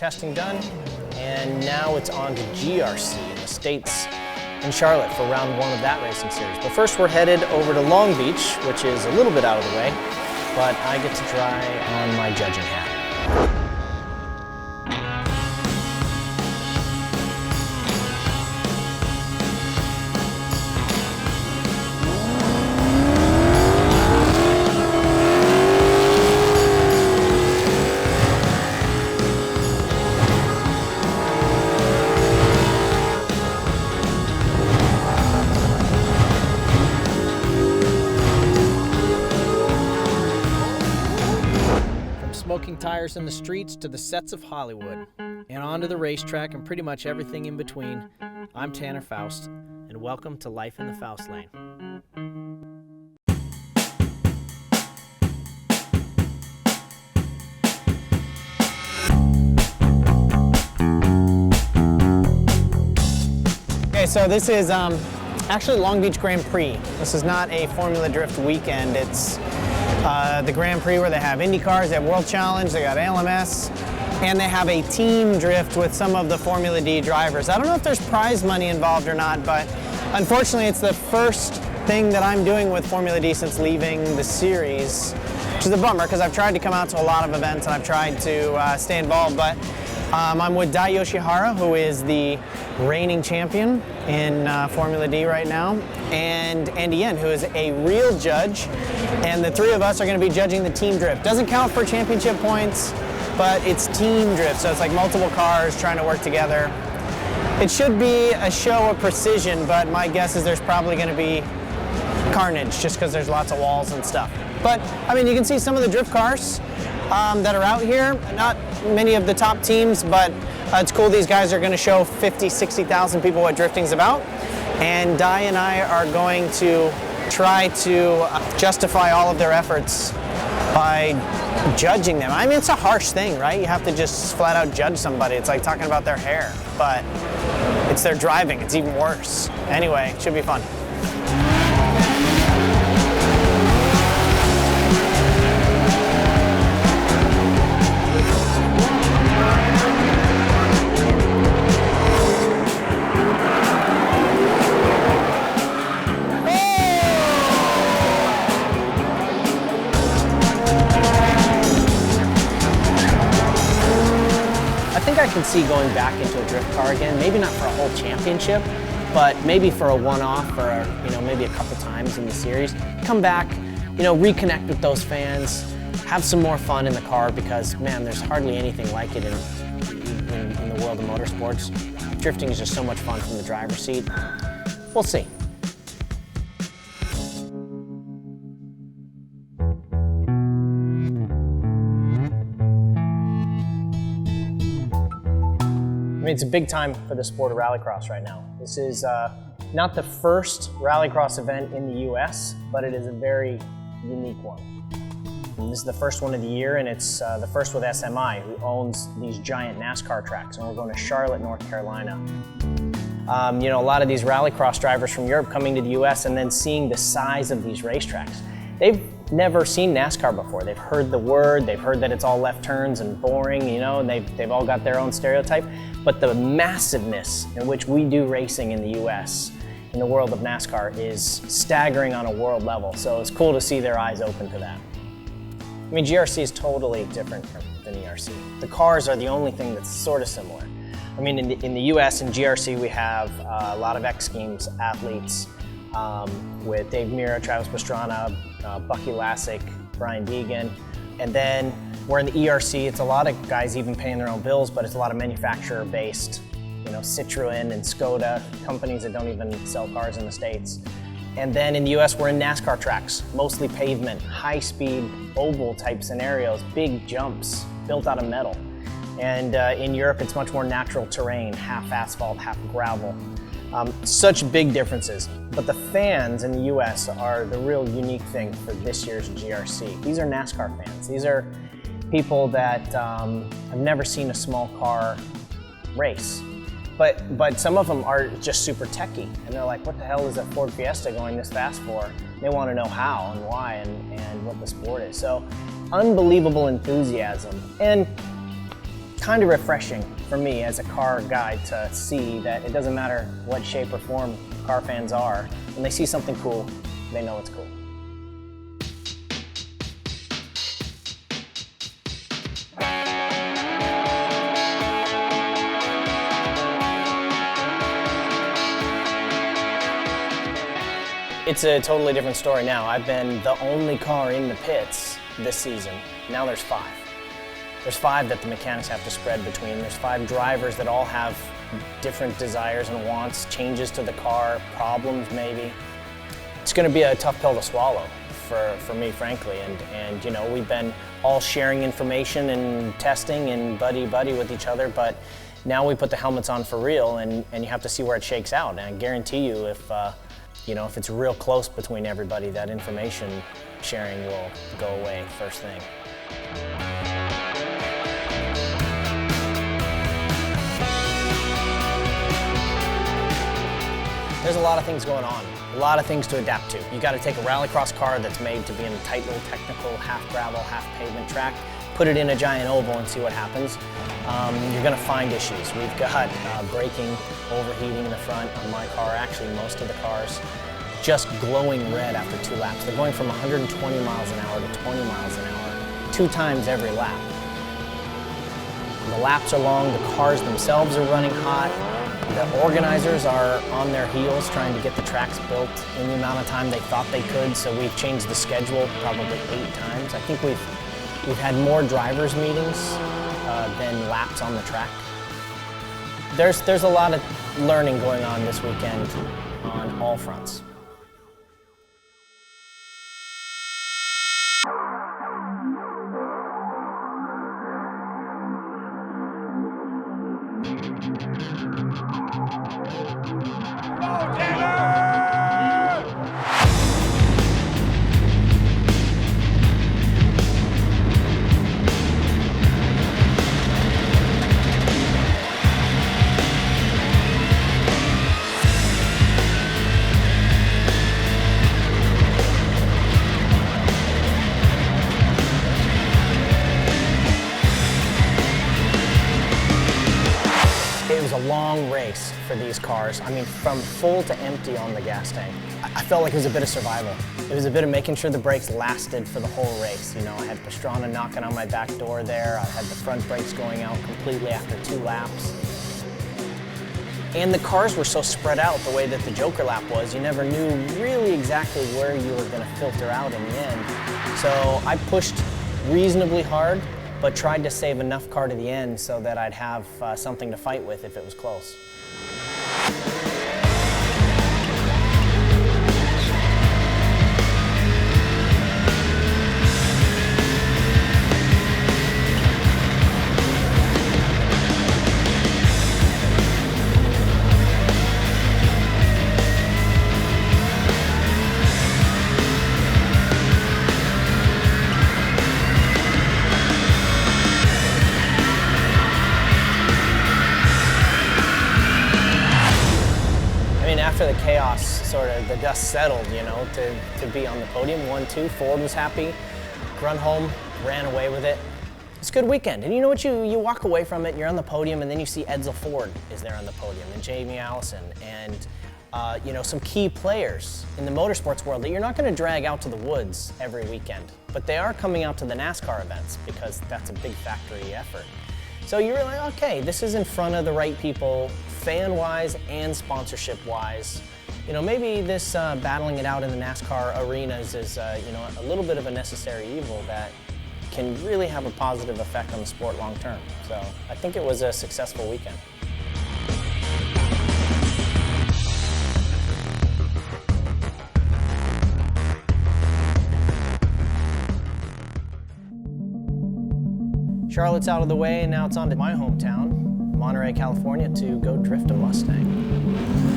testing done, and now it's on to GRC in the States in Charlotte for round 1 of that racing series. But first we're headed over to Long Beach, which is a little bit out of the way, but I get to try on my judging hat. Smoking tires in the streets to the sets of Hollywood, and onto the racetrack and pretty much everything in between. I'm Tanner Foust, and welcome to Life in the Foust Lane. Okay, so this is actually Long Beach Grand Prix. This is not a Formula Drift weekend. It's the Grand Prix where they have Indy cars, they have World Challenge, they got LMS, and they have a team drift with some of the Formula D drivers. I don't know if there's prize money involved or not, but unfortunately it's the first thing that I'm doing with Formula D since leaving the series, which is a bummer because I've tried to come out to a lot of events and I've tried to stay involved, but I'm with Dai Yoshihara, who is the reigning champion in Formula D right now, and Andy Yen, who is a real judge, and the three of us are going to be judging the team drift. Doesn't count for championship points, but it's team drift, so it's like multiple cars trying to work together. It should be a show of precision, but my guess is there's probably going to be carnage just because there's lots of walls and stuff. But, I mean, you can see some of the drift cars that are out here. Not many of the top teams, but it's cool. These guys are going to show 50, 60,000 people what drifting's about. And Dai and I are going to try to justify all of their efforts by judging them. I mean, it's a harsh thing, right? You have to just flat out judge somebody. It's like talking about their hair, but it's their driving. It's even worse. Anyway, it should be fun. I can see going back into a drift car again, maybe not for a whole championship, but maybe for a one-off or, maybe a couple times in the series. Come back, reconnect with those fans, have some more fun in the car because, man, there's hardly anything like it in the world of motorsports. Drifting is just so much fun from the driver's seat. We'll see. I mean, it's a big time for the sport of rallycross right now. This is not the first rallycross event in the US, but it is a very unique one. And this is the first one of the year, and it's the first with SMI, who owns these giant NASCAR tracks, and we're going to Charlotte, North Carolina. A lot of these rallycross drivers from Europe coming to the US and then seeing the size of these racetracks. They've never seen NASCAR before. They've heard the word, they've heard that it's all left turns and boring, and they've all got their own stereotype. But the massiveness in which we do racing in the US, in the world of NASCAR, is staggering on a world level. So it's cool to see their eyes open to that. I mean, GRC is totally different than ERC. The cars are the only thing that's sort of similar. I mean, in the US and GRC, we have a lot of X Games athletes with Dave Mira, Travis Pastrana, Bucky Lasek, Brian Deegan. And then we're in the ERC, it's a lot of guys even paying their own bills, but it's a lot of manufacturer-based, Citroen and Skoda, companies that don't even sell cars in the States. And then in the US, we're in NASCAR tracks, mostly pavement, high-speed, oval-type scenarios, big jumps built out of metal. And in Europe, it's much more natural terrain, half asphalt, half gravel. Such big differences. But the fans in the US are the real unique thing for this year's GRC. These are NASCAR fans. These are people that have never seen a small car race. But some of them are just super techy, and they're like, what the hell is a Ford Fiesta going this fast for? They want to know how and why and what the sport is. So unbelievable enthusiasm. And kind of refreshing for me as a car guy to see that it doesn't matter what shape or form car fans are. When they see something cool, they know it's cool. It's a totally different story now. I've been the only car in the pits this season. Now there's 5. There's 5 that the mechanics have to spread between. There's 5 drivers that all have different desires and wants, changes to the car, problems maybe. It's going to be a tough pill to swallow for me, frankly. And you know, we've been all sharing information and testing and buddy-buddy with each other, but now we put the helmets on for real, and you have to see where it shakes out. And I guarantee you, if it's real close between everybody, that information sharing will go away first thing. There's a lot of things going on, a lot of things to adapt to. You got to take a rallycross car that's made to be in a tight little technical, half gravel, half pavement track, put it in a giant oval and see what happens. You're going to find issues. We've got braking, overheating in the front on my car, actually most of the cars, just glowing red after 2 laps. They're going from 120 miles an hour to 20 miles an hour, 2 times every lap. The laps are long, the cars themselves are running hot. The organizers are on their heels trying to get the tracks built in the amount of time they thought they could, so we've changed the schedule probably 8 times. I think we've had more drivers' meetings than laps on the track. There's a lot of learning going on this weekend on all fronts. It was a long race for these cars. I mean, from full to empty on the gas tank. I felt like it was a bit of survival. It was a bit of making sure the brakes lasted for the whole race. You know, I had Pastrana knocking on my back door there. I had the front brakes going out completely after 2 laps. And the cars were so spread out the way that the Joker lap was, you never knew really exactly where you were going to filter out in the end. So I pushed reasonably hard, but tried to save enough car to the end so that I'd have something to fight with if it was close. After the chaos, sort of the dust settled, you know, to be on the podium, 1-2, Ford was happy, Grunholm ran away with it. It's a good weekend, and you know what, you walk away from it, you're on the podium, and then you see Edsel Ford is there on the podium, and Jamie Allison, and you know, some key players in the motorsports world that you're not going to drag out to the woods every weekend, but they are coming out to the NASCAR events because that's a big factory effort. So you're like, okay, this is in front of the right people, fan-wise and sponsorship-wise. You know, maybe this battling it out in the NASCAR arenas is, you know, a little bit of a necessary evil that can really have a positive effect on the sport long-term. So I think it was a successful weekend. Charlotte's out of the way, and now it's on to my hometown, Monterey, California, to go drift a Mustang.